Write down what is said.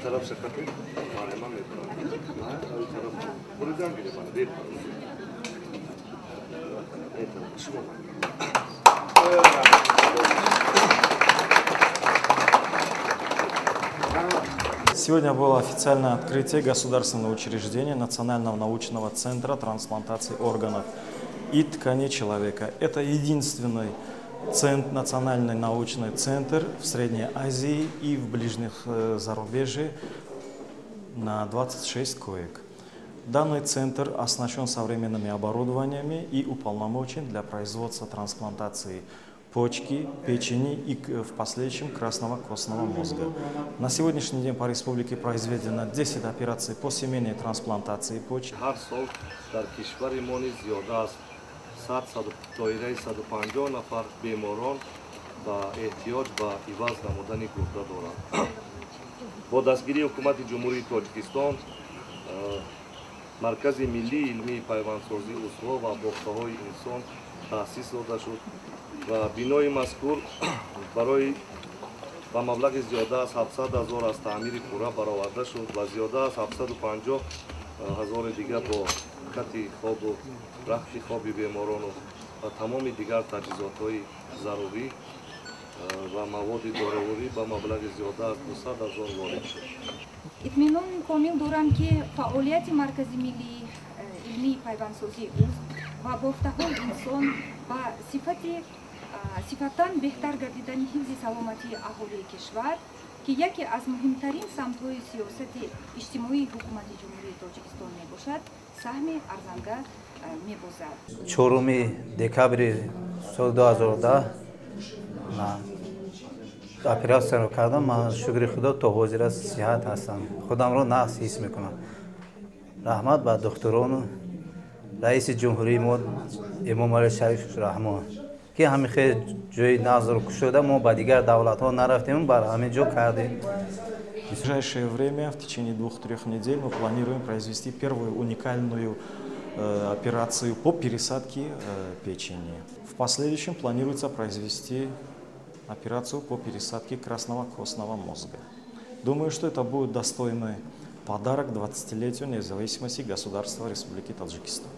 طرف سکته معلومه میکنم نه طرف بردم میره من دیر شما Сегодня было официальное открытие государственного учреждения Национального научного центра трансплантации органов и тканей человека. Это единственный национальный научный центр в Средней Азии и в ближних зарубежье на 26 коек. Данный центр оснащен современными оборудованиями и уполномочен для производства трансплантации почки, печени и в последующем красного костного мозга. На сегодняшний день по республике произведено 10 операций по семейной трансплантации почки. 150 нафар беморон ба эҳтиёҷ ба иваз намудани гурда доранд. Бо дастгирии ҳукумати ҷумҳурии Тоҷикистон, маркази миллии илмии пайвандсозӣ узво ва бофтаҳои инсон таъсис дода шуд ва бинои мазкур барои ба маблағи зиёда аз 700 000 аз таъмири пурра бароварда шуд ва зиёда аз 750 000 дигар бо хати хобу рахти хоби беморону ва тамоми дигар таҷҳизотҳои зарурӣ ва маводи дораворӣ ба маблағи зиёда аз 200 000 ворид шуд. Итминон комил дорам ки фаъолияти маркази миллии илмии пайвандсозии узв ва бофтаҳои инсон ба сифатан беҳтар гардидани ҳифзи саломатии аҳолии кишвар ки яке аз муҳимтарин самтҳои сиёсати иҷтимоии ҳукумати ҷумҳурии Тоҷикистон мебошад, саҳми арзанга мебозад. 4 декабри соли 2010 ман операсияро кардам. Ман шукри худо то ҳозира сиҳат ҳастам. Худамро нағз ҳис мекунам. раҳмат ба духтурону раиси ҷумҳурии мо Эмомалӣ Шариф Раҳмон ки ҳамихел ҷои нағзро кушода мо ба дигар давлатҳо нарафтем, бар ҳамин ҷо кардем. В ближайшее время, в течение 2-3 недель, мы планируем произвести первую уникальную операцию по пересадке печени. В последующем планируется произвести операцию по пересадке красного костного мозга. Думаю, что это будет достойный подарок 20-летию независимости государства Республики Таджикистан.